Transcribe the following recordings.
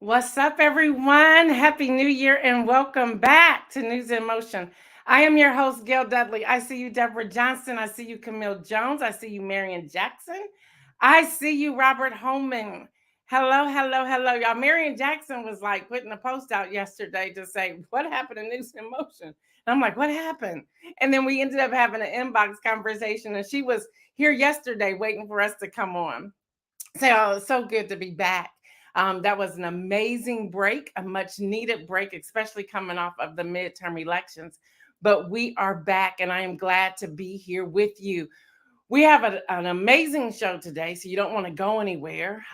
What's up, everyone? Happy New Year and welcome back to News in Motion. I am your host, Gail Dudley. I see you, Deborah Johnson. I see you, Camille Jones. I see you, Marion Jackson. I see you, Robert Holman. Hello, hello, hello, y'all. Marion Jackson was like putting a post out yesterday to say, what happened to News in Motion? And I'm like, what happened? And then we ended up having an inbox conversation, and she was here yesterday waiting for us to come on. So good to be back. That was an amazing break, a much needed break, especially coming off of the midterm elections. But we are back, and I am glad to be here with you. We have an amazing show today, so you don't want to go anywhere.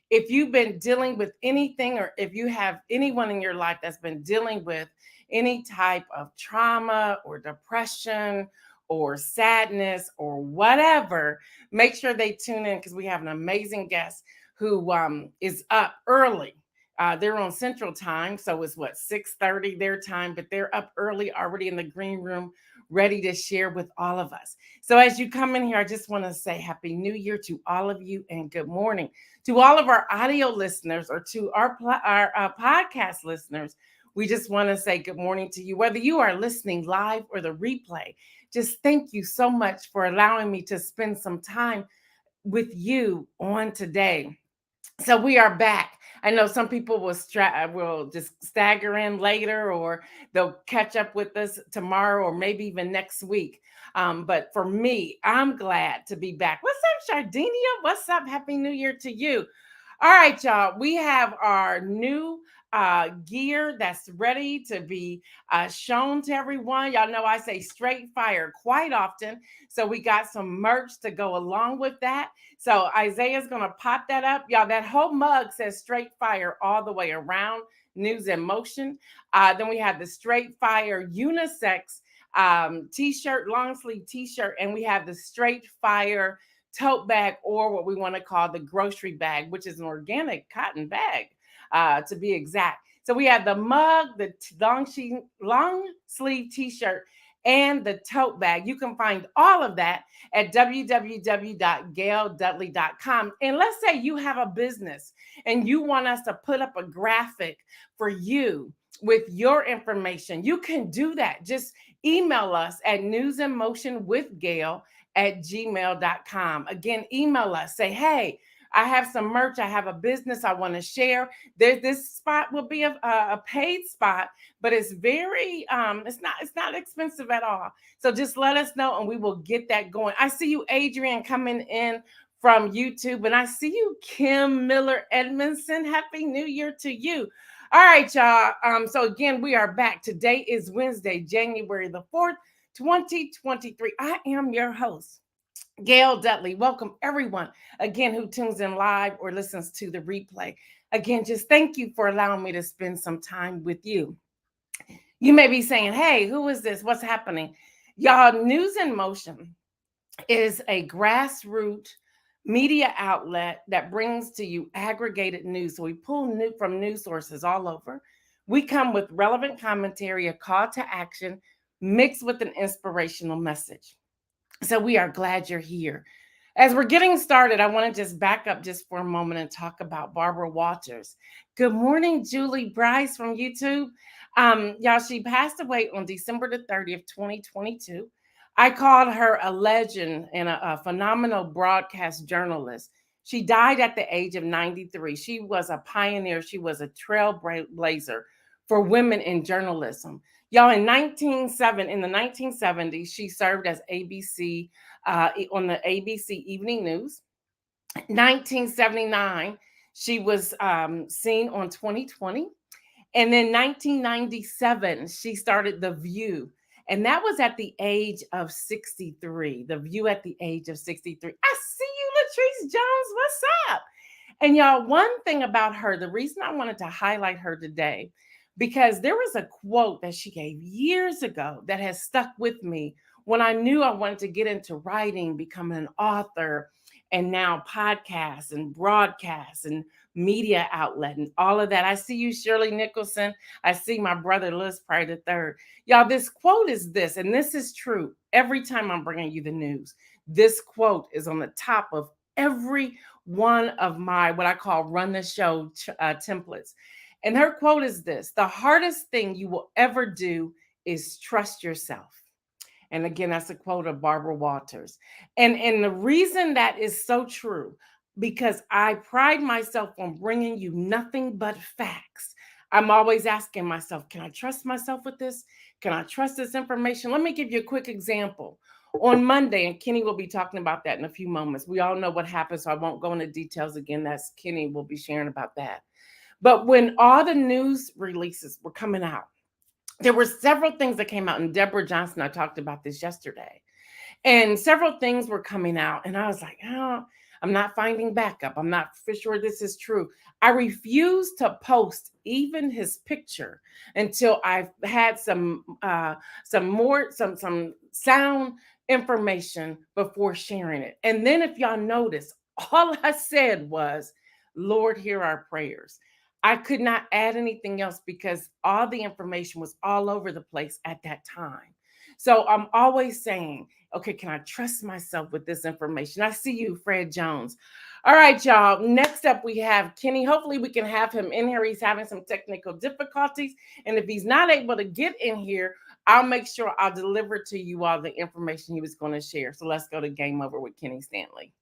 If you've been dealing with anything, or if you have anyone in your life that's been dealing with any type of trauma or depression or sadness or whatever, make sure they tune in because we have an amazing guest who is up early. They're on Central Time, so it's what 6:30 their time, but they're up early already in the green room, ready to share with all of us. So as you come in here, I just want to say Happy New Year to all of you and good morning to all of our audio listeners or to our podcast listeners. We just want to say good morning to you, whether you are listening live or the replay. Just thank you so much for allowing me to spend some time with you on today. So we are back. I know some people will just stagger in later, or they'll catch up with us tomorrow, or maybe even next week. But for me, I'm glad to be back. What's up, Shardinia? What's up? Happy New Year to you. All right, y'all. We have our new gear that's ready to be shown to everyone. Y'all know I say straight fire quite often. So we got some merch to go along with that. So Isaiah's going to pop that up. Y'all, that whole mug says straight fire all the way around, News in Motion. Then we have the straight fire unisex t-shirt, long sleeve t-shirt, and we have the straight fire tote bag, or what we want to call the grocery bag, which is an organic cotton bag, to be exact. So we have the mug, the long sleeve t-shirt, and the tote bag. You can find all of that at www.gaildudley.com. And let's say you have a business and you want us to put up a graphic for you with your information. You can do that. Just email us at newsinmotionwithgail@gmail.com. Again, email us. Say, hey, I have some merch. I have a business I want to share. This spot will be a paid spot, but it's very it's not expensive at all. So just let us know and we will get that going. I see you, Adrian, coming in from YouTube, and I see you, Kim Miller Edmondson. Happy New Year to you. All right, y'all. So again, we are back. Today is Wednesday, January the 4th, 2023. I am your host, Gail Dudley. Welcome everyone again who tunes in live or listens to the replay. Again, just thank you for allowing me to spend some time with you. You may be saying, hey, who is this? What's happening? Y'all, News in Motion is a grassroots media outlet that brings to you aggregated news. So we pull from news sources all over. We come with relevant commentary, a call to action, mixed with an inspirational message. So we are glad you're here. As we're getting started, I want to just back up just for a moment and talk about Barbara Walters. Good morning, Julie Bryce from YouTube. Y'all, she passed away on December the 30th, 2022. I called her a legend and a phenomenal broadcast journalist. She died at the age of 93. She was a pioneer. She was a trailblazer for women in journalism. Y'all, in the 1970s, she served as ABC on the ABC Evening News. 1979, she was seen on 2020. And then 1997, she started The View. And that was at the age of 63. The View at the age of 63. I see you, Latrice Jones. What's up? And y'all, one thing about her, the reason I wanted to highlight her today, because there was a quote that she gave years ago that has stuck with me when I knew I wanted to get into writing, becoming an author, and now podcasts and broadcasts and media outlet and all of that. I see you, Shirley Nicholson. I see my brother, Liz Pryor the third. Y'all, this quote is this, and this is true every time I'm bringing you the news. This quote is on the top of every one of my what I call run the show templates. And her quote is this: the hardest thing you will ever do is trust yourself. And again, that's a quote of Barbara Walters. And the reason that is so true, because I pride myself on bringing you nothing but facts. I'm always asking myself, can I trust myself with this? Can I trust this information? Let me give you a quick example. On Monday, and Kenny will be talking about that in a few moments. We all know what happened, so I won't go into details again. That's Kenny will be sharing about that. But when all the news releases were coming out, there were several things that came out, and Deborah Johnson, I talked about this yesterday, and several things were coming out, and I was like, oh, I'm not finding backup. I'm not for sure this is true. I refused to post even his picture until I had some sound information before sharing it. And then if y'all notice, all I said was, Lord, hear our prayers. I could not add anything else because all the information was all over the place at that time. So I'm always saying, okay, can I trust myself with this information? I see you, Fred Jones. All right, y'all. Next up, we have Kenny. Hopefully, we can have him in here. He's having some technical difficulties. And if he's not able to get in here, I'll make sure I'll deliver to you all the information he was going to share. So let's go to Game Over with Kenny Stanley.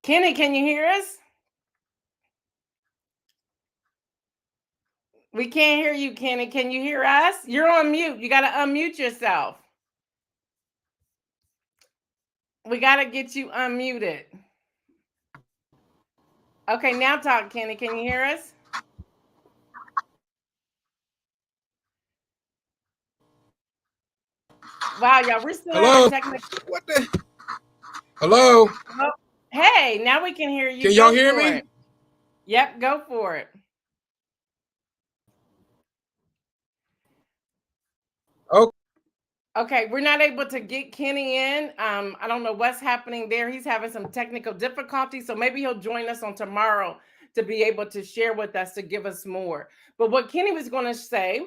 Kenny, can you hear us? We can't hear you, Kenny. Can you hear us? You're on mute. You got to unmute yourself. We got to get you unmuted. Okay, now talk, Kenny. Can you hear us? Wow, y'all, we're still having Hello? technical. What the? Hello? Oh, hey, now we can hear you. Can y'all Go hear for me? it. Yep, go for it. Oh, Okay, we're not able to get Kenny in. I don't know what's happening there. He's having some technical difficulties, so maybe he'll join us on tomorrow to be able to share with us to give us more. But what Kenny was going to say,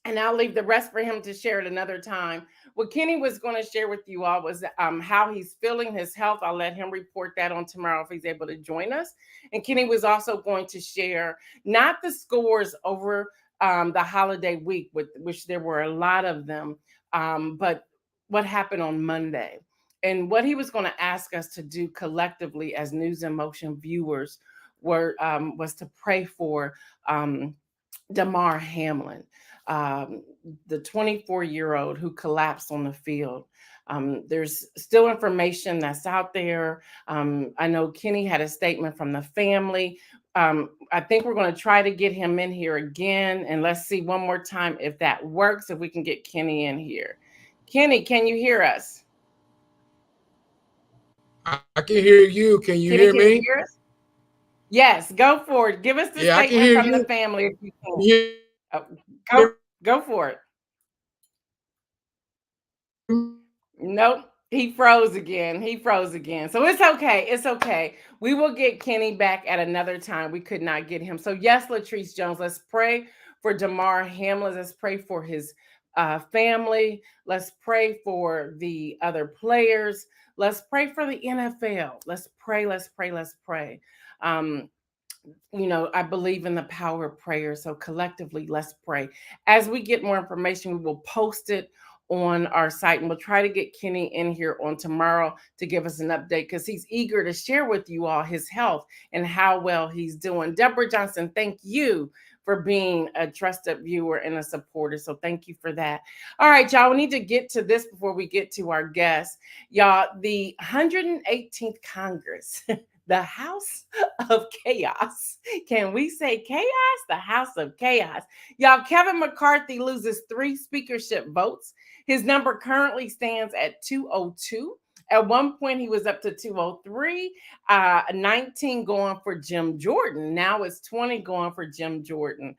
and I'll leave the rest for him to share at another time. What Kenny was going to share with you all was how he's feeling, his health. I'll let him report that on tomorrow if he's able to join us. And Kenny was also going to share not the scores over the holiday week, with which there were a lot of them, but what happened on Monday. And what he was going to ask us to do collectively as News in Motion viewers was to pray for Damar Hamlin, um, the 24-year-old who collapsed on the field. There's still information that's out there. I know Kenny had a statement from the family. I think we're going to try to get him in here again. And let's see one more time if that works, if we can get Kenny in here. Kenny, can you hear us? I can hear you. Can you Kenny, hear can you me? hear us? Yes, go for it. Give us the Yeah, I can statement hear from the you. family if you can. Can you Oh, hear go for it. me? Nope. He froze again. He froze again. So it's okay. It's okay. We will get Kenny back at another time. We could not get him. So yes, Latrice Jones, let's pray for Damar Hamlin. Let's pray for his family. Let's pray for the other players. Let's pray for the NFL. Let's pray. Let's pray. Let's pray. Um, I believe in the power of prayer. So collectively, let's pray. As we get more information, we will post it on our site, and we'll try to get Kenny in here on tomorrow to give us an update because he's eager to share with you all his health and how well he's doing. Deborah Johnson, thank you for being a trusted viewer and a supporter. So thank you for that. All right, y'all, we need to get to this before we get to our guests. Y'all, the 118th Congress, the House of Chaos. Can we say chaos? The House of Chaos. Y'all, Kevin McCarthy loses 3 speakership votes. His number currently stands at 202. At one point, he was up to 203, 19 going for Jim Jordan. Now it's 20 going for Jim Jordan.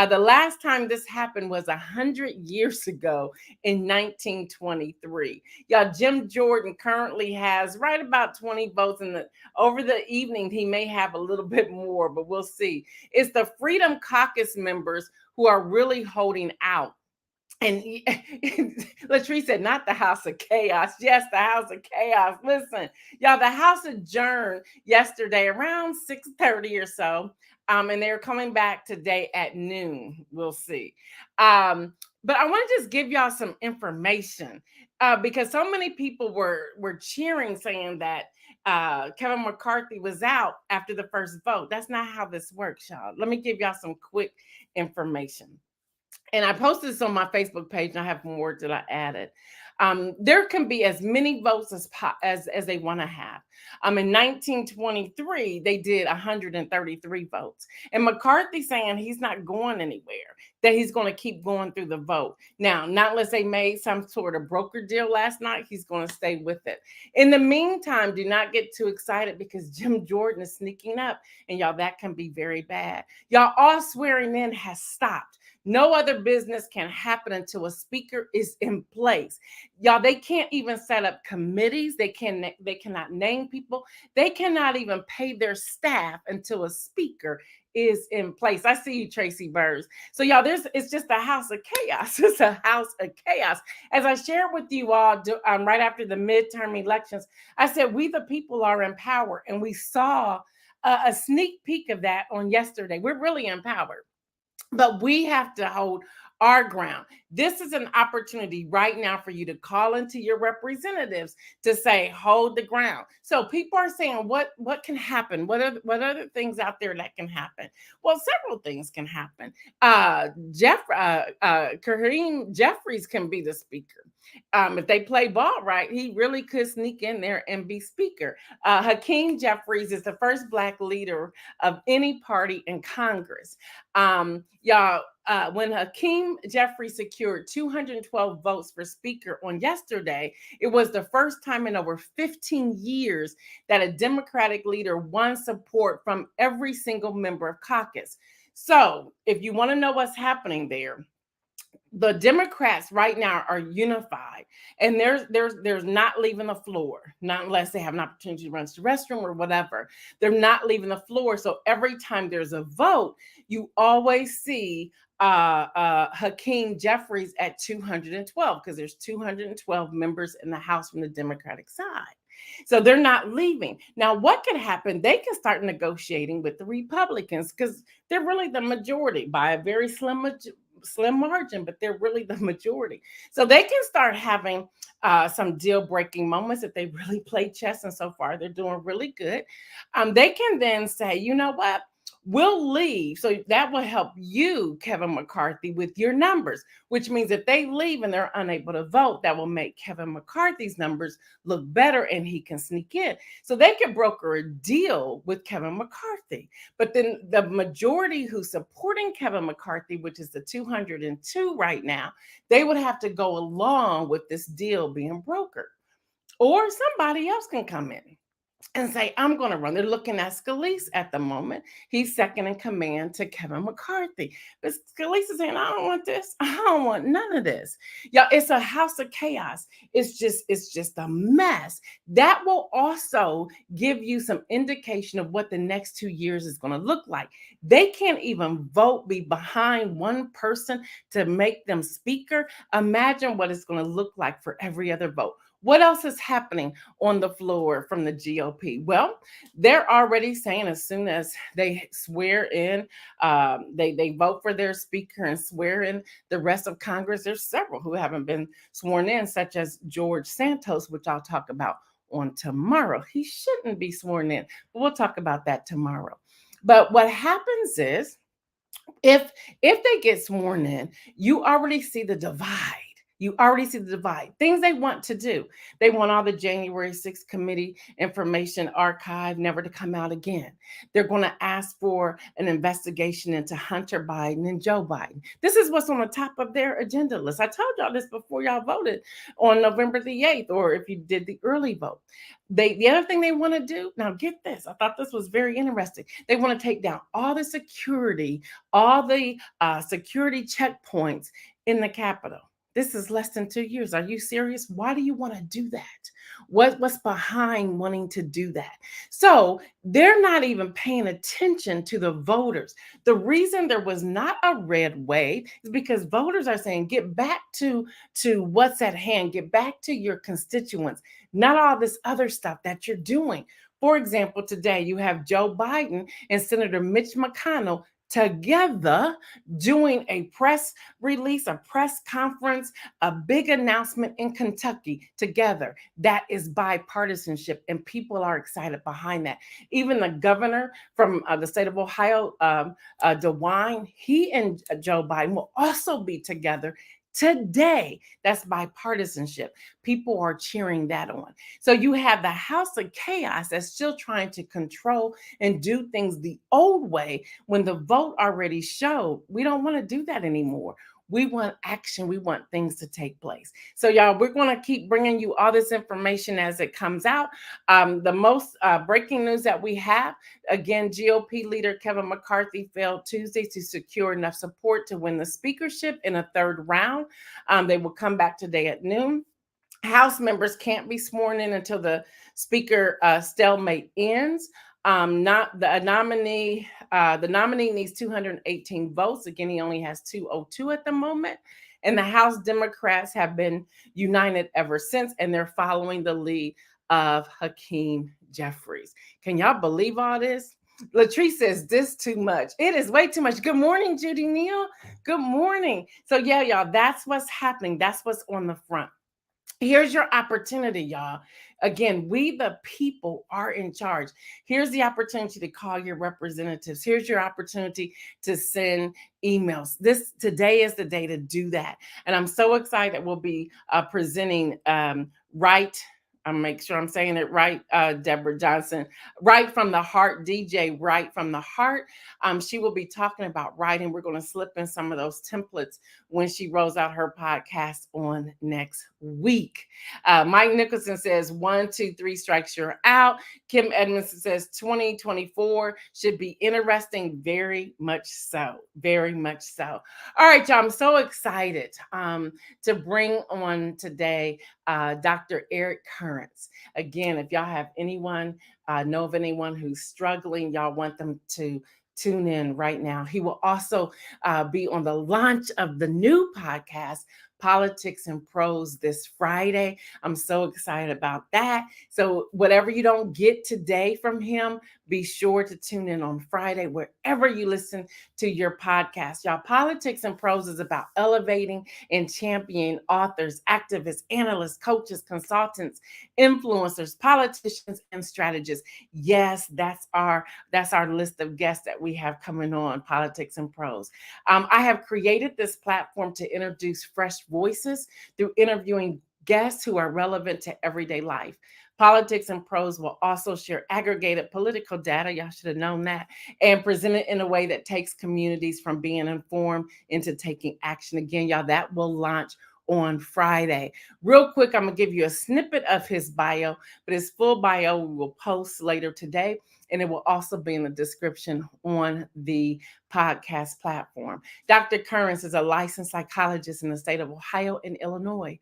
The last time this happened was 100 years ago in 1923. Yeah, Jim Jordan currently has right about 20 votes. Over the evening, he may have a little bit more, but we'll see. It's the Freedom Caucus members who are really holding out. And Latrice said, not the house of chaos. Yes, the house of chaos. Listen, y'all, the house adjourned yesterday around 6:30 or so. And they're coming back today at noon. We'll see. But I want to just give y'all some information because so many people were cheering, saying that Kevin McCarthy was out after the first vote. That's not how this works, y'all. Let me give y'all some quick information. And I posted this on my Facebook page, and I have more that I added. There can be as many votes as they want to have. In 1923, they did 133 votes. And McCarthy saying he's not going anywhere, that he's going to keep going through the vote. Now, not unless they made some sort of broker deal last night, he's going to stay with it. In the meantime, do not get too excited because Jim Jordan is sneaking up. And y'all, that can be very bad. Y'all, all swearing in has stopped. No other business can happen until a speaker is in place. Y'all, they can't even set up committees. They cannot name people. They cannot even pay their staff until a speaker is in place. I see you, Tracy Burrs. So y'all, it's just a house of chaos. It's a house of chaos. As I shared with you all right after the midterm elections, I said, we the people are in power. And we saw a sneak peek of that on yesterday. We're really empowered. But we have to hold our ground. This is an opportunity right now for you to call into your representatives to say, hold the ground. So people are saying, what can happen? What other things out there that can happen? Well, several things can happen. Kareem Jeffries can be the speaker. If they play ball right, he really could sneak in there and be speaker. Hakeem Jeffries is the first Black leader of any party in Congress. Y'all, when Hakeem Jeffries secured 212 votes for speaker on yesterday, it was the first time in over 15 years that a Democratic leader won support from every single member of caucus. So if you want to know what's happening there, the Democrats right now are unified, and there's not leaving the floor, not unless they have an opportunity to run to the restroom or whatever. They're not leaving the floor. So every time there's a vote, you always see Hakeem Jeffries at 212 because there's 212 members in the House from the Democratic side. So they're not leaving. Now, what could happen? They can start negotiating with the Republicans because they're really the majority by a very slim margin, but they're really the majority. So they can start having some deal breaking moments if they really play chess. And so far, they're doing really good. They can then say, you know what? We'll leave. So that will help you, Kevin McCarthy, with your numbers, which means if they leave and they're unable to vote, that will make Kevin McCarthy's numbers look better and he can sneak in. So they can broker a deal with Kevin McCarthy. But then the majority who's supporting Kevin McCarthy, which is the 202 right now, they would have to go along with this deal being brokered. Or somebody else can come in and say, I'm going to run. They're looking at Scalise at the moment. He's second in command to Kevin McCarthy. But Scalise is saying, I don't want this. I don't want none of this. Y'all, it's a house of chaos. It's just a mess. That will also give you some indication of what the next 2 years is going to look like. They can't even be behind one person to make them speaker. Imagine what it's going to look like for every other vote. What else is happening on the floor from the GOP? Well, they're already saying as soon as they swear in, they vote for their speaker and swear in the rest of Congress. There's several who haven't been sworn in, such as George Santos, which I'll talk about on tomorrow. He shouldn't be sworn in, but we'll talk about that tomorrow. But what happens is, if they get sworn in, you already see the divide. You already see the divide. Things they want to do. They want all the January 6th committee information archived, never to come out again. They're going to ask for an investigation into Hunter Biden and Joe Biden. This is what's on the top of their agenda list. I told y'all this before y'all voted on November the 8th, or if you did the early vote. The other thing they want to do, now get this, I thought this was very interesting. They want to take down all the security, all the security checkpoints in the Capitol. This is less than 2 years. Are you serious? Why do you want to do that? What's behind wanting to do that? So they're not even paying attention to the voters. The reason there was not a red wave is because voters are saying, get back to what's at hand, get back to your constituents, not all this other stuff that you're doing. For example, today you have Joe Biden and Senator Mitch McConnell together doing a press release, a press conference, a big announcement in Kentucky together. That is bipartisanship, and people are excited behind that. Even the governor from the state of Ohio, DeWine, he and Joe Biden will also be together today. That's bipartisanship. People are cheering that on. So you have the House of Chaos that's still trying to control and do things the old way when the vote already showed. We don't want to do that anymore. We want action. We want things to take place. So, y'all, we're going to keep bringing you all this information as it comes out. The most breaking news that we have, again, GOP leader Kevin McCarthy failed Tuesday to secure enough support to win the speakership in a third round. They will come back today at noon. House members can't be sworn in until the speaker stalemate ends. Not the nominee. The nominee needs 218 votes. Again, he only has 202 at the moment. And the House Democrats have been united ever since, and they're following the lead of Hakeem Jeffries. Can y'all believe all this? Latrice says this too much. It is way too much. Good morning, Judy Neal. Good morning. So yeah, y'all, that's what's happening. That's what's on the front. Here's your opportunity, y'all. Again, we the people are in charge. Here's the opportunity to call your representatives. Here's your opportunity to send emails. Today is the day to do that. And I'm so excited we'll be presenting right. I'm make sure I'm saying it right, Deborah Johnson, Right from the Heart, DJ Right from the Heart. She will be talking about writing. We're going to slip in some of those templates when she rolls out her podcast on next week. Mike Nicholson says 1, 2, 3 strikes, you're out. Kim Edmondson says 2024 should be interesting. Very much so. Very much so. All right, y'all. I'm so excited to bring on today Dr. Eric Currents. Again, if y'all have anyone, know of anyone who's struggling, y'all want them to tune in right now. He will also be on the launch of the new podcast, Politics and Prose, this Friday. I'm so excited about that. So whatever you don't get today from him, be sure to tune in on Friday, wherever you listen to your podcast. Y'all, Politics and Prose is about elevating and championing authors, activists, analysts, coaches, consultants, influencers, politicians, and strategists. Yes, that's our list of guests that we have coming on Politics and Prose. I have created this platform to introduce fresh voices through interviewing guests who are relevant to everyday life. Politics and Prose will also share aggregated political data, y'all should have known that, and present it in a way that takes communities from being informed into taking action. Again, y'all, that will launch on Friday. Real quick, I'm going to give you a snippet of his bio, but his full bio we will post later today, and it will also be in the description on the podcast platform. Dr. Currents is a licensed psychologist in the state of Ohio and Illinois.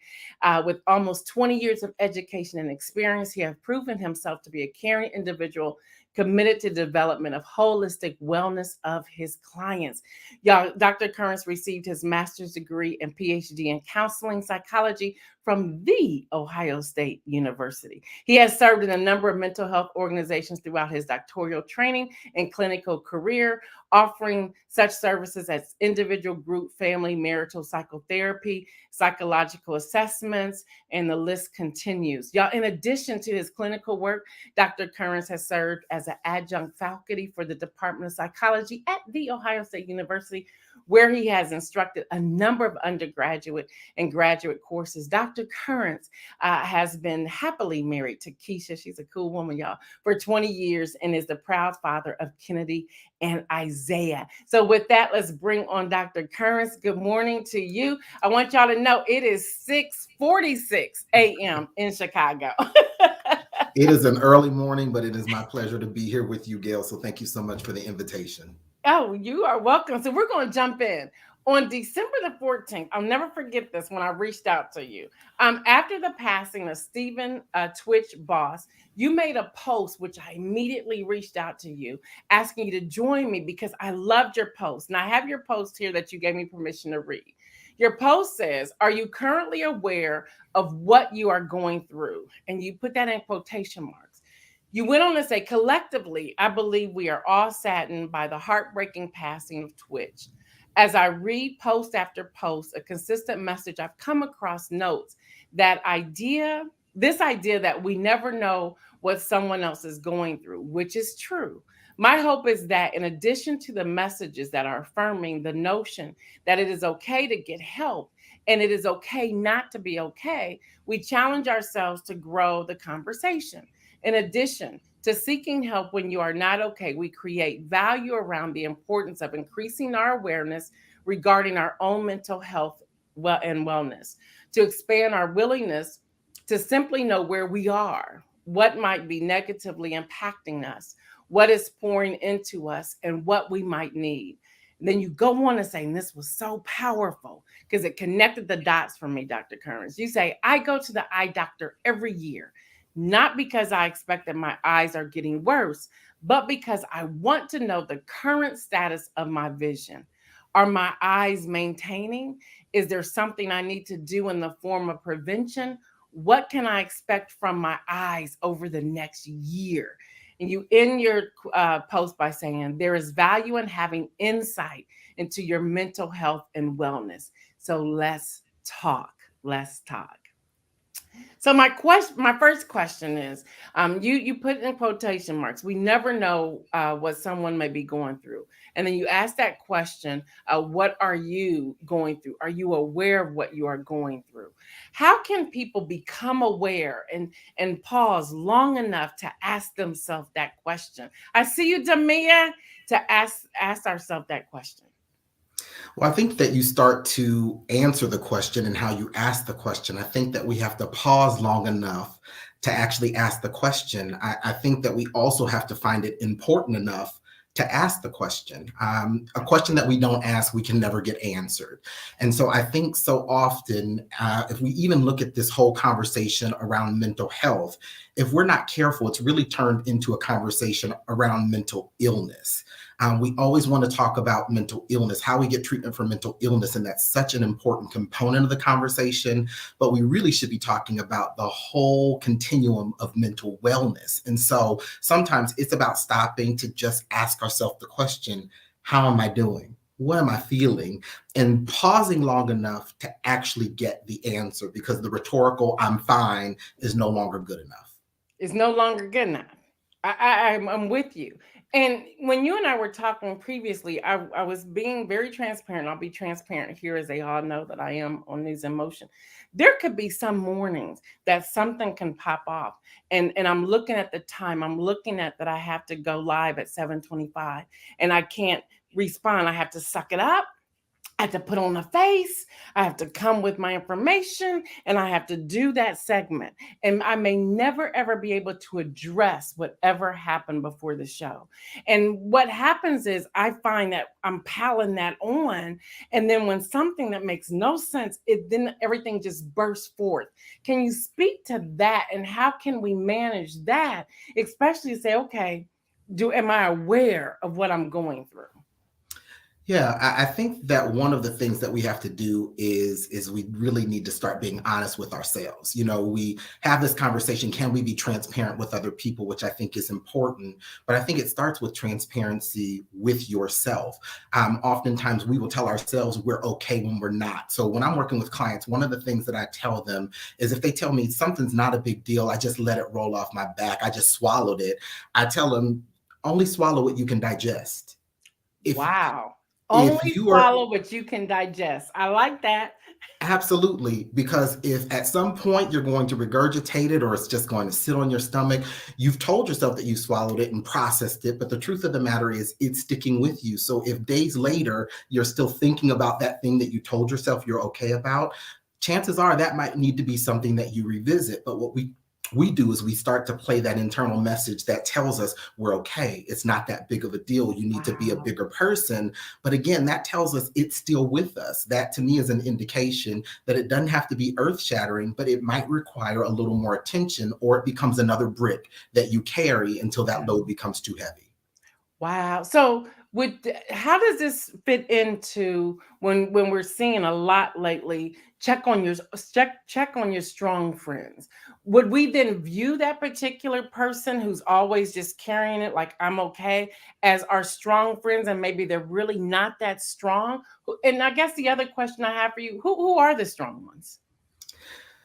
With almost 20 years of education and experience, he has proven himself to be a caring individual committed to development of holistic wellness of his clients. Y'all, Dr. Currents received his master's degree and PhD in counseling psychology from the Ohio State University. He has served in a number of mental health organizations throughout his doctoral training and clinical career, offering such services as individual, group, family, marital psychotherapy, psychological assessments, and the list continues. Y'all, in addition to his clinical work, Dr. Currents has served as an adjunct faculty for the Department of Psychology at The Ohio State University, where he has instructed a number of undergraduate and graduate courses. Dr. Currents has been happily married to Keisha. She's a cool woman, y'all, for 20 years and is the proud father of Kennedy and Isaiah. So with that, let's bring on Dr. Currents. Good morning to you. I want y'all to know it is 6:46 a.m. in Chicago. It is an early morning, but it is my pleasure to be here with you, Gail. So thank you so much for the invitation. Oh, you are welcome. So we're going to jump in. On December the 14th, I'll never forget this when I reached out to you. After the passing of Stephen Twitch Boss, you made a post, which I immediately reached out to you, asking you to join me because I loved your post. And I have your post here that you gave me permission to read. Your post says, "Are you currently aware of what you are going through?" And you put that in quotation marks. You went on to say, "Collectively, I believe we are all saddened by the heartbreaking passing of Twitch. As I read post after post, a consistent message I've come across notes this idea that we never know what someone else is going through, which is true. My hope is that in addition to the messages that are affirming the notion that it is okay to get help and it is okay not to be okay, we challenge ourselves to grow the conversation. In addition to seeking help when you are not okay, we create value around the importance of increasing our awareness regarding our own mental health and wellness, to expand our willingness to simply know where we are, what might be negatively impacting us, what is pouring into us, and what we might need." And then you go on to say, and this was so powerful because it connected the dots for me, Dr. Currens. You say, "I go to the eye doctor every year, not because I expect that my eyes are getting worse, but because I want to know the current status of my vision. Are my eyes maintaining? Is there something I need to do in the form of prevention? What can I expect from my eyes over the next year?" And you end your post by saying, "There is value in having insight into your mental health and wellness. So let's talk. Let's talk." So my first question is, you put in quotation marks, "We never know what someone may be going through," and then you ask that question, "What are you going through? Are you aware of what you are going through?" How can people become aware and pause long enough to ask themselves that question? I see you, Damia, to ask ourselves that question. Well, I think that you start to answer the question and how you ask the question. I think that we have to pause long enough to actually ask the question. I think that we also have to find it important enough to ask the question. A question that we don't ask, we can never get answered. And so I think so often, if we even look at this whole conversation around mental health, if we're not careful, it's really turned into a conversation around mental illness. We always want to talk about mental illness, how we get treatment for mental illness, and that's such an important component of the conversation. But we really should be talking about the whole continuum of mental wellness. And so sometimes it's about stopping to just ask ourselves the question, how am I doing? What am I feeling? And pausing long enough to actually get the answer, because the rhetorical "I'm fine" is no longer good enough. It's no longer good enough. I'm with you. And when you and I were talking previously, I was being very transparent. I'll be transparent here, as they all know that I am on News in Motion. There could be some mornings that something can pop off, and I'm looking at the time. I'm looking at that I have to go live at 7:25, and I can't respond. I have to suck it up. I have to put on a face. I have to come with my information, and I have to do that segment. And I may never, ever be able to address whatever happened before the show. And what happens is I find that I'm piling that on. And then when something that makes no sense, then everything just bursts forth. Can you speak to that? And how can we manage that? Especially say, okay, am I aware of what I'm going through? Yeah, I think that one of the things that we have to do is we really need to start being honest with ourselves. You know, we have this conversation, can we be transparent with other people, which I think is important, but I think it starts with transparency with yourself. Oftentimes we will tell ourselves we're okay when we're not. So when I'm working with clients, one of the things that I tell them is if they tell me something's not a big deal, I just let it roll off my back, I just swallowed it, I tell them only swallow what you can digest. If Wow. Only If you are swallow what you can digest. I like that. Absolutely, because if at some point you're going to regurgitate it or it's just going to sit on your stomach, you've told yourself that you swallowed it and processed it, but the truth of the matter is it's sticking with you. So if days later you're still thinking about that thing that you told yourself you're okay about, chances are that might need to be something that you revisit. But what we do is we start to play that internal message that tells us we're okay. It's not that big of a deal. You need to be a Wow. bigger person. But again, that tells us it's still with us. That to me is an indication that it doesn't have to be earth shattering, but it might require a little more attention, or it becomes another brick that you carry until that load becomes too heavy. Wow. So how does this fit into when we're seeing a lot lately, check on your strong friends. Would we then view that particular person who's always just carrying it like I'm okay as our strong friends, and maybe they're really not that strong? And I guess the other question I have for you, who are the strong ones?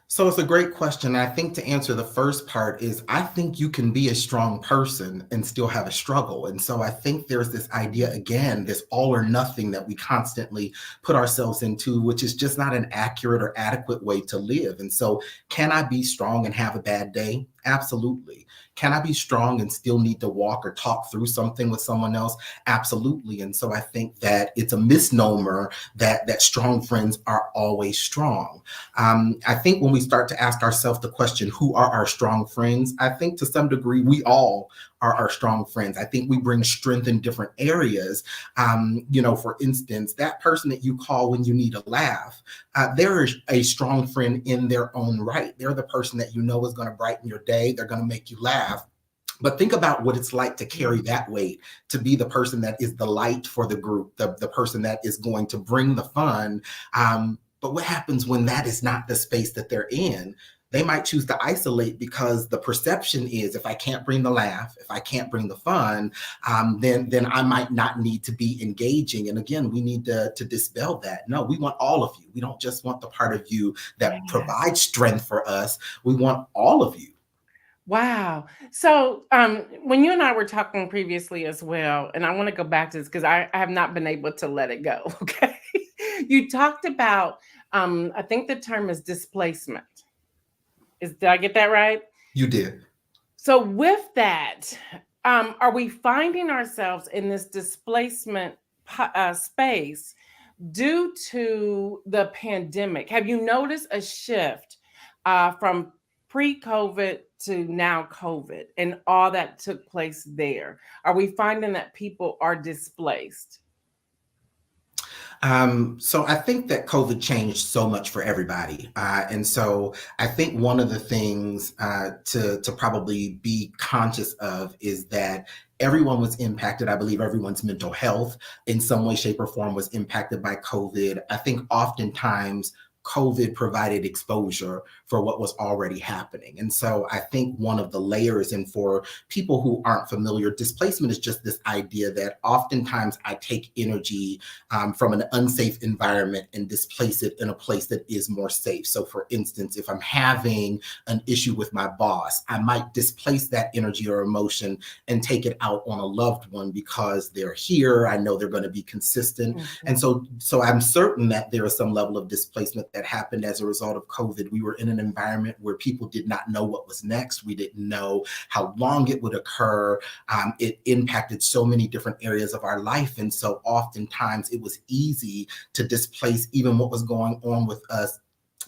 So it's a great question. I think to answer the first part is I think you can be a strong person and still have a struggle. And so I think there's this idea again, this all or nothing that we constantly put ourselves into, which is just not an accurate or adequate way to live. And so can I be strong and have a bad day? Absolutely. Can I be strong and still need to walk or talk through something with someone else? Absolutely. And so I think that it's a misnomer that strong friends are always strong. I think when we start to ask ourselves the question, who are our strong friends? I think to some degree, we all are our strong friends. I think we bring strength in different areas. For instance, that person that you call when you need a laugh, they're a strong friend in their own right. They're the person that you know is going to brighten your day. They're going to make you laugh. But think about what it's like to carry that weight, to be the person that is the light for the group, the person that is going to bring the fun. But what happens when that is not the space that they're in? They might choose to isolate because the perception is if I can't bring the laugh, if I can't bring the fun, then I might not need to be engaging. And again, we need to dispel that. No, we want all of you. We don't just want the part of you that provides strength for us. We want all of you. Wow. So when you and I were talking previously as well, and I want to go back to this because I have not been able to let it go. Okay. You talked about I think the term is displacement. Did I get that right? You did. So with that, are we finding ourselves in this displacement space due to the pandemic? Have you noticed a shift from pre-COVID to now COVID and all that took place there? Are we finding that people are displaced? So I think that COVID changed so much for everybody. And so I think one of the things to probably be conscious of is that everyone was impacted. I believe everyone's mental health in some way, shape, or form was impacted by COVID. I think oftentimes COVID provided exposure for what was already happening. And so I think one of the layers, and for people who aren't familiar, displacement is just this idea that oftentimes I take energy from an unsafe environment and displace it in a place that is more safe. So for instance, if I'm having an issue with my boss, I might displace that energy or emotion and take it out on a loved one because they're here. I know they're going to be consistent. Mm-hmm. And so I'm certain that there is some level of displacement that happened as a result of COVID. We were in an environment where people did not know what was next. We didn't know how long it would occur. It impacted so many different areas of our life. And so oftentimes it was easy to displace even what was going on with us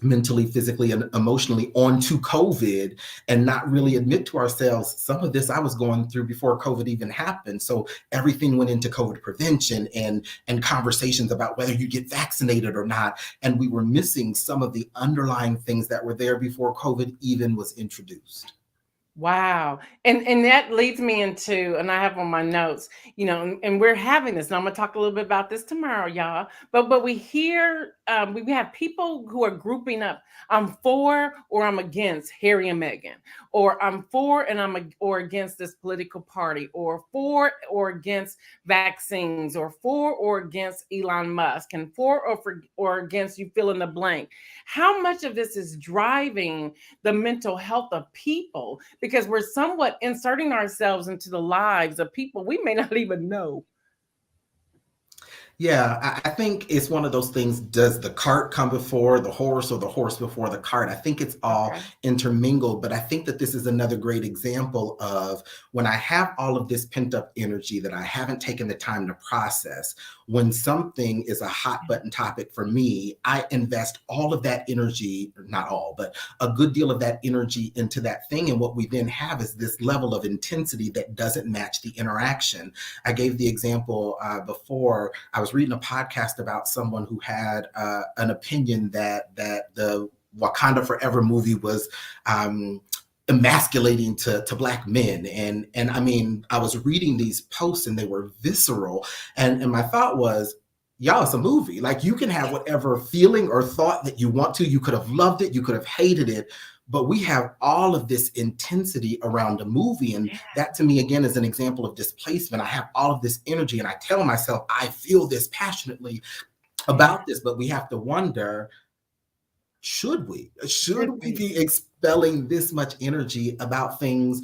mentally, physically, and emotionally onto COVID and not really admit to ourselves some of this I was going through before COVID even happened. So everything went into COVID prevention and conversations about whether you get vaccinated or not. And we were missing some of the underlying things that were there before COVID even was introduced. Wow. And that leads me into, and I have on my notes, and we're having this, and I'm gonna talk a little bit about this tomorrow, y'all. But we hear we have people who are grouping up. I'm for or I'm against Harry and Meghan, or I'm for and or against this political party, or for or against vaccines, or for or against Elon Musk, and for or against you fill in the blank. How much of this is driving the mental health of people? Because we're somewhat inserting ourselves into the lives of people we may not even know. Yeah, I think it's one of those things. Does the cart come before the horse or the horse before the cart? I think it's all Okay. intermingled, but I think that this is another great example of when I have all of this pent up energy that I haven't taken the time to process. When something is a hot button topic for me, I invest all of that energy, not all, but a good deal of that energy into that thing. And what we then have is this level of intensity that doesn't match the interaction. I gave the example before. I was reading a podcast about someone who had an opinion that the Wakanda Forever movie was emasculating to black men, and I mean, I was reading these posts and they were visceral, and my thought was, y'all, it's a movie. Like, you can have whatever feeling or thought that you want to. You could have loved it, you could have hated it, but we have all of this intensity around a movie. And that to me, again, is an example of displacement. I have all of this energy and I tell myself, I feel this passionately about this, but we have to wonder, should we be expelling this much energy about things?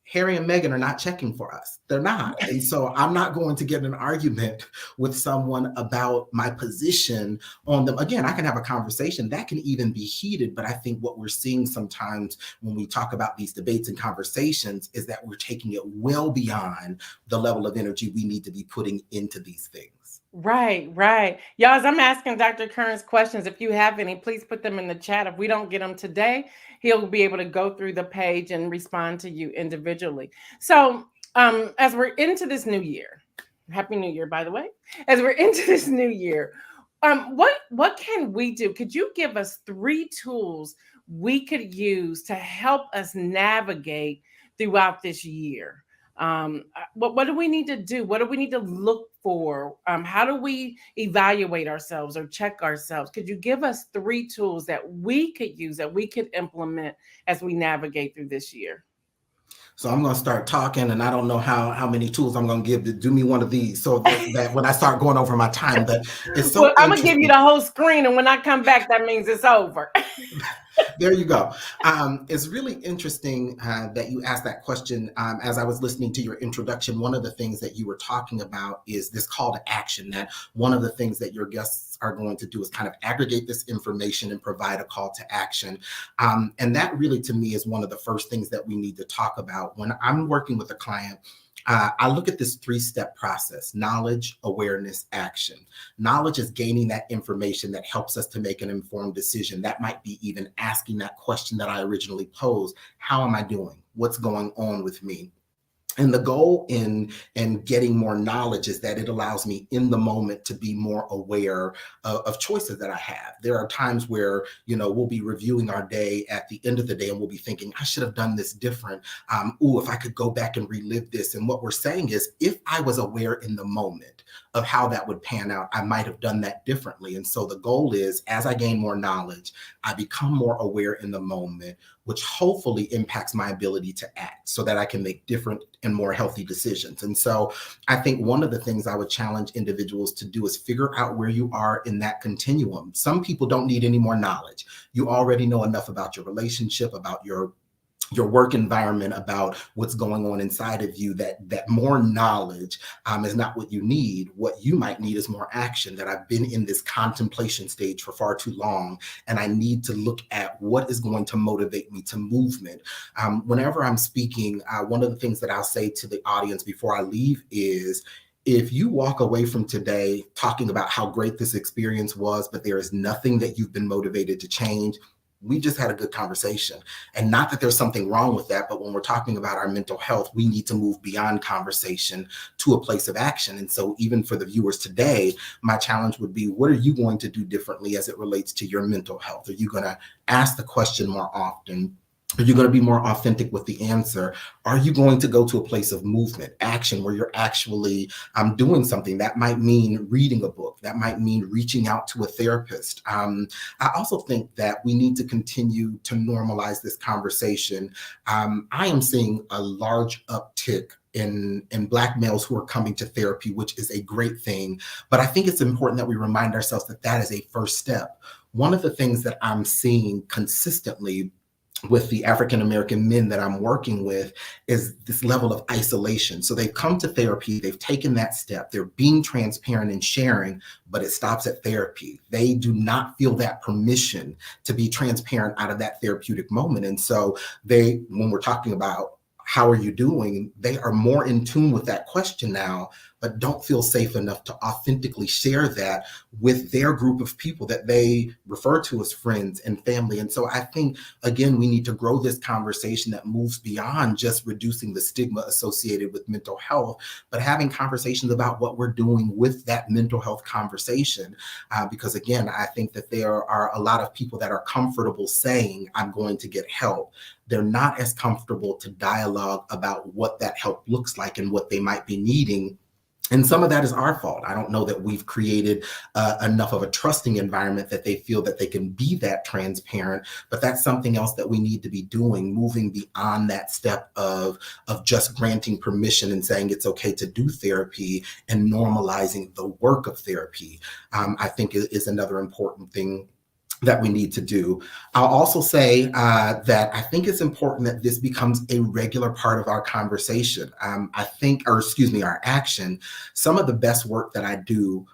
Harry and Meghan are not checking for us. They're not. And so I'm not going to get in an argument with someone about my position on them. Again, I can have a conversation that can even be heated, but I think what we're seeing sometimes when we talk about these debates and conversations is that we're taking it well beyond the level of energy we need to be putting into these things. Right, right. Y'all, as I'm asking Dr. Curran's questions, if you have any, please put them in the chat. If we don't get them today, he'll be able to go through the page and respond to you individually. So, as we're into this new year, Happy New Year, by the way. As we're into this new year, what can we do? Could you give us 3 tools we could use to help us navigate throughout this year? What do we need to do? What do we need to look for? How do we evaluate ourselves or check ourselves? Could you give us 3 tools that we could use, that we could implement as we navigate through this year? So I'm going to start talking, and I don't know how many tools I'm going to give to do me one of these, so that when I start going over my time, but it's so Well, I'm gonna give you interesting. the whole screen, and when I come back, that means it's over. There you go. It's really interesting that you asked that question. As I was listening to your introduction, one of the things that you were talking about is this call to action, that one of the things that your guests are going to do is kind of aggregate this information and provide a call to action. And that really, to me, is one of the first things that we need to talk about. When I'm working with a client, I look at this 3-step process: knowledge, awareness, action. Knowledge is gaining that information that helps us to make an informed decision. That might be even asking that question that I originally posed: how am I doing? What's going on with me? And the goal in getting more knowledge is that it allows me in the moment to be more aware of choices that I have. There are times where, we'll be reviewing our day at the end of the day and we'll be thinking, I should have done this different. If I could go back and relive this. And what we're saying is, if I was aware in the moment of how that would pan out, I might have done that differently. And so the goal is, as I gain more knowledge, I become more aware in the moment, which hopefully impacts my ability to act so that I can make different and more healthy decisions. And so I think one of the things I would challenge individuals to do is figure out where you are in that continuum. Some people don't need any more knowledge. You already know enough about your relationship, about your work environment, about what's going on inside of you, that more knowledge is not what you need. What you might need is more action. That I've been in this contemplation stage for far too long, and I need to look at what is going to motivate me to movement. Whenever I'm speaking, one of the things that I'll say to the audience before I leave is, if you walk away from today talking about how great this experience was, but there is nothing that you've been motivated to change, we just had a good conversation. And not that there's something wrong with that, but when we're talking about our mental health, we need to move beyond conversation to a place of action. And so even for the viewers today, my challenge would be, what are you going to do differently as it relates to your mental health? Are you going to ask the question more often? Are you going to be more authentic with the answer? Are you going to go to a place of movement, action, where you're actually doing something? That might mean reading a book. That might mean reaching out to a therapist. I also think that we need to continue to normalize this conversation. I am seeing a large uptick in Black males who are coming to therapy, which is a great thing. But I think it's important that we remind ourselves that that is a first step. One of the things that I'm seeing consistently with the African American men that I'm working with is this level of isolation. So they've come to therapy, they've taken that step, they're being transparent and sharing, but it stops at therapy. They do not feel that permission to be transparent out of that therapeutic moment. And so when we're talking about how are you doing, they are more in tune with that question now, but don't feel safe enough to authentically share that with their group of people that they refer to as friends and family. And so I think, again, we need to grow this conversation that moves beyond just reducing the stigma associated with mental health, but having conversations about what we're doing with that mental health conversation. Because again, I think that there are a lot of people that are comfortable saying, I'm going to get help. They're not as comfortable to dialogue about what that help looks like and what they might be needing. And some of that is our fault. I don't know that we've created enough of a trusting environment that they feel that they can be that transparent, but that's something else that we need to be doing, moving beyond that step of just granting permission and saying it's okay to do therapy and normalizing the work of therapy, I think is another important thing that we need to do. I'll also say that I think it's important that this becomes a regular part of our conversation. Our action. Some of the best work that I do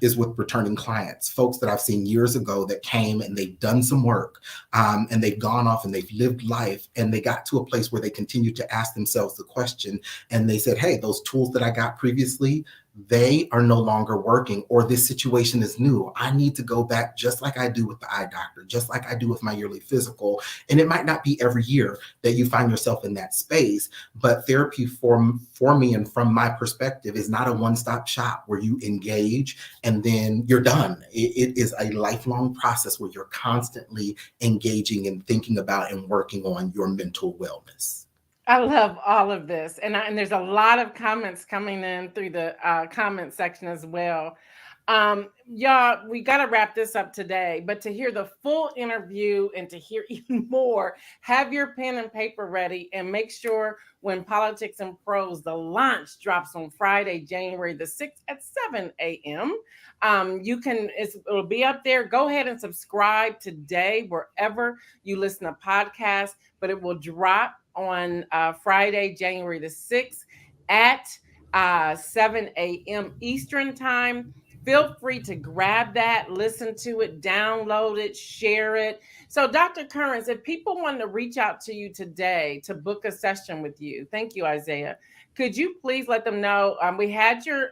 is with returning clients, folks that I've seen years ago that came and they've done some work, and they've gone off and they've lived life, and they got to a place where they continued to ask themselves the question, and they said, hey, those tools that I got previously, they are no longer working, or this situation is new. I need to go back, just like I do with the eye doctor, just like I do with my yearly physical. And it might not be every year that you find yourself in that space, but therapy for me and from my perspective is not a one-stop shop where you engage and then you're done. It is a lifelong process where you're constantly engaging and thinking about and working on your mental wellness. I love all of this. And there's a lot of comments coming in through the comment section as well. Y'all, we got to wrap this up today, but to hear the full interview and to hear even more, have your pen and paper ready and make sure when Politics and Prose, the launch drops on Friday, January the 6th at 7 a.m. It'll be up there. Go ahead and subscribe today, wherever you listen to podcasts, but it will drop on Friday, January the 6th at 7 a.m. Eastern time. Feel free to grab that, listen to it, download it, share it. So, Dr. Currens, if people want to reach out to you today to book a session with you, thank you, Isaiah. Could you please let them know? We had your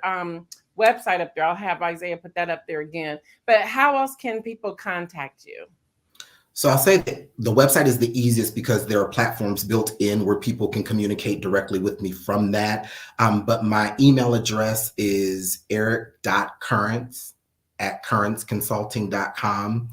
website up there. I'll have Isaiah put that up there again. But how else can people contact you? So I'll say that the website is the easiest because there are platforms built in where people can communicate directly with me from that. But my email address is eric.currents@currentsconsulting.com.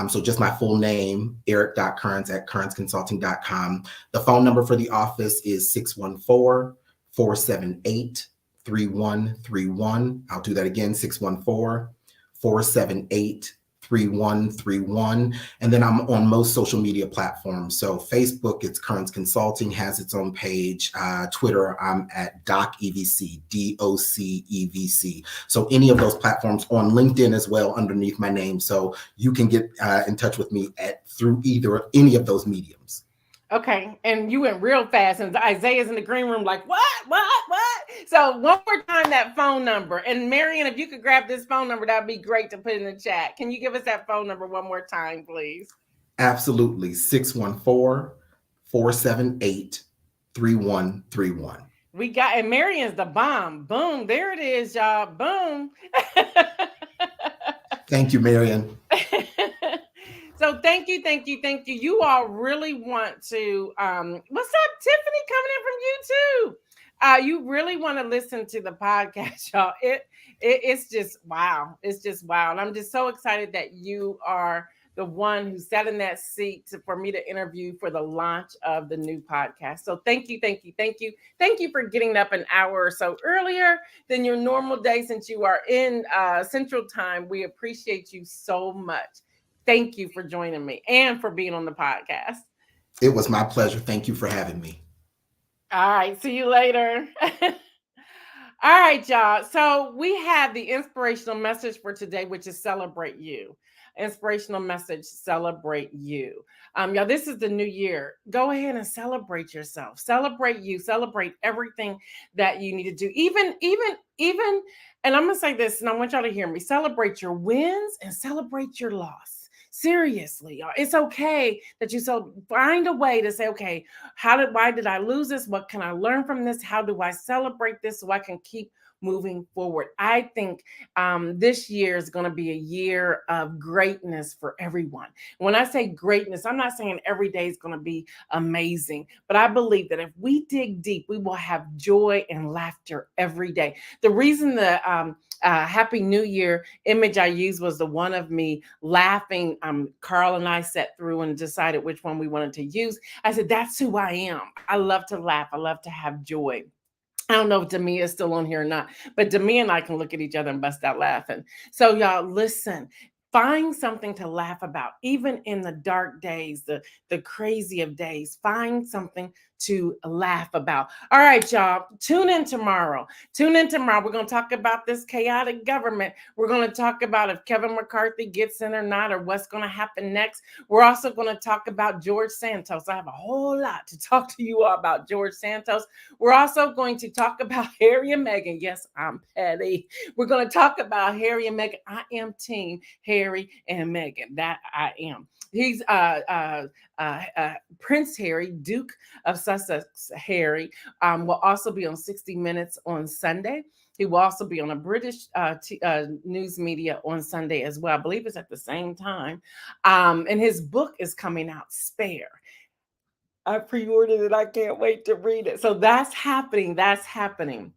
So just my full name, eric.currents@currentsconsulting.com. The phone number for the office is 614-478-3131. I'll do that again, 614-478-3131. And then I'm on most social media platforms. So Facebook, it's Currents Consulting, has its own page. Twitter, I'm at DocEVC, DOCEVC. So any of those platforms, on LinkedIn as well, underneath my name. So you can get in touch with me through any of those mediums. Okay, and you went real fast, and Isaiah's in the green room like, what? So one more time, that phone number. And Marion, if you could grab this phone number, that'd be great to put in the chat. Can you give us that phone number one more time, please? Absolutely, 614-478-3131. And Marion's the bomb. Boom, there it is, y'all. Boom. Thank you, Marion. So thank you. You all really want to, what's up, Tiffany, coming in from YouTube? You really want to listen to the podcast, y'all. It's just wow. It's just wow. And I'm just so excited that you are the one who sat in that seat for me to interview for the launch of the new podcast. So thank you for getting up an hour or so earlier than your normal day, since you are in Central Time. We appreciate you so much. Thank you for joining me and for being on the podcast. It was my pleasure. Thank you for having me. All right. See you later. All right, y'all. So we have the inspirational message for today, which is celebrate you. Inspirational message, celebrate you. Y'all, this is the new year. Go ahead and celebrate yourself. Celebrate you. Celebrate everything that you need to do. Even, and I'm gonna say this, and I want y'all to hear me. Celebrate your wins and celebrate your loss. Seriously, y'all. It's okay that you find a way to say, okay, why did I lose this? What can I learn from this? How do I celebrate this so I can keep moving forward? I think this year is going to be a year of greatness for everyone. When I say greatness, I'm not saying every day is going to be amazing, but I believe that if we dig deep, we will have joy and laughter every day. The reason the Happy New Year image I used was the one of me laughing. Carl and I sat through and decided which one we wanted to use. I said, that's who I am. I love to laugh. I love to have joy. I don't know if Demia is still on here or not, but Demia and I can look at each other and bust out laughing. So y'all, listen, find something to laugh about, even in the dark days, the crazy of days. Find something to laugh about. All right, y'all, tune in tomorrow. We're going to talk about this chaotic government. We're going to talk about if Kevin McCarthy gets in or not, or what's going to happen next. We're also going to talk about George Santos. I have a whole lot to talk to you all about George Santos. We're also going to talk about Harry and Meghan. Yes, I'm petty. We're going to talk about Harry and Meghan. I am team Harry and Meghan. That I am. He's Prince Harry, Duke of Sussex Harry, will also be on 60 Minutes on Sunday. He will also be on a British news media on Sunday as well. I believe it's at the same time. And his book is coming out, Spare. I pre-ordered it. I can't wait to read it. So that's happening.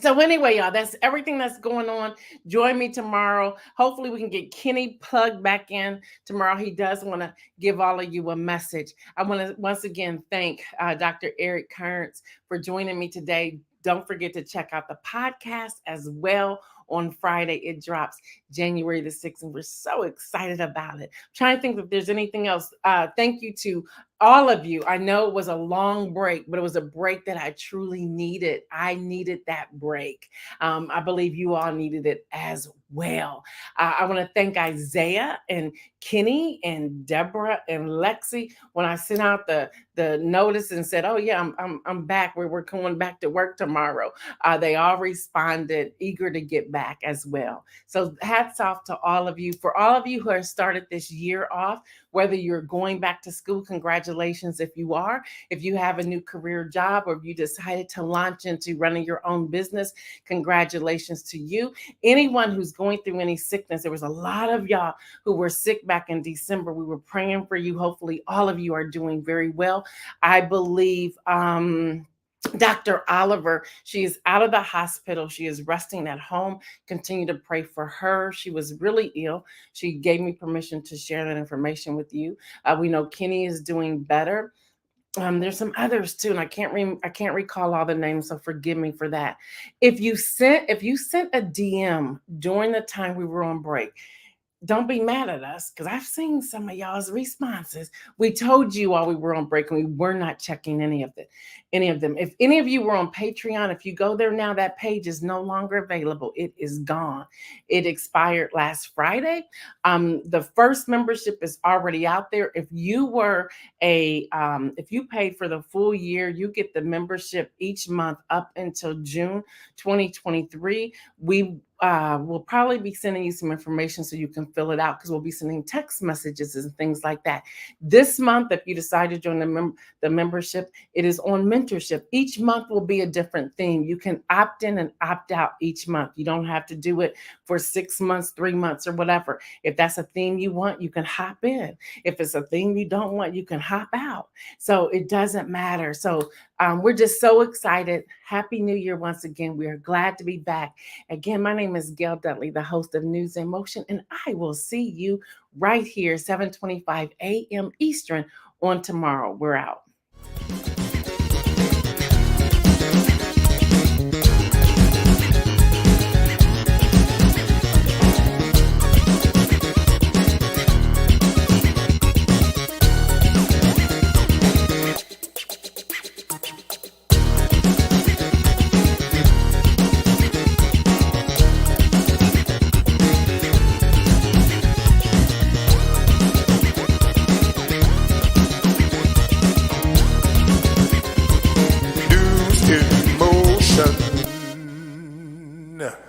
So anyway, y'all, that's everything that's going on. Join me tomorrow. Hopefully we can get Kenny plugged back in tomorrow. He does want to give all of you a message. I want to once again thank Dr. Eric Kearns for joining me today. Don't forget to check out the podcast as well. On Friday, it drops January the 6th, and we're so excited about it. I'm trying to think if there's anything else. Thank you to all of you. I know it was a long break, but it was a break that I truly needed. I needed that break. I believe you all needed it as well. I want to thank Isaiah and Kenny and Deborah and Lexi. When I sent out the notice and said, oh yeah, I'm back. We're going back to work tomorrow. They all responded, eager to get back as well. So hats off to all of you. For all of you who have started this year off, whether you're going back to school, congratulations if you are. If you have a new career job, or if you decided to launch into running your own business, congratulations to you. Anyone who's going through any sickness, there was a lot of y'all who were sick back in December. We were praying for you. Hopefully all of you are doing very well. I believe Dr. Oliver, she is out of the hospital. She is resting at home. Continue to pray for her. She was really ill. She gave me permission to share that information with you. We know Kenny is doing better. There's some others too, and I can't recall all the names, so forgive me for that. If you sent a DM during the time we were on break, don't be mad at us, because I've seen some of y'all's responses. We told you while we were on break, and we were not checking any of them. If any of you were on Patreon, if you go there now, that page is no longer available. It is gone. It expired last Friday. The first membership is already out there. If you were if you paid for the full year, you get the membership each month up until June 2023. We'll probably be sending you some information so you can fill it out, because we'll be sending text messages and things like that. This month, if you decide to join the membership, it is on mentorship. Each month will be a different theme. You can opt in and opt out each month. You don't have to do it for 6 months, 3 months, or whatever. If that's a theme you want, you can hop in. If it's a theme you don't want, you can hop out. So it doesn't matter. So we're just so excited. Happy New Year once again. We are glad to be back. Again, my name is Gail Dudley, the host of News in Motion, and I will see you right here, 7:25 a.m. Eastern on tomorrow. We're out. No.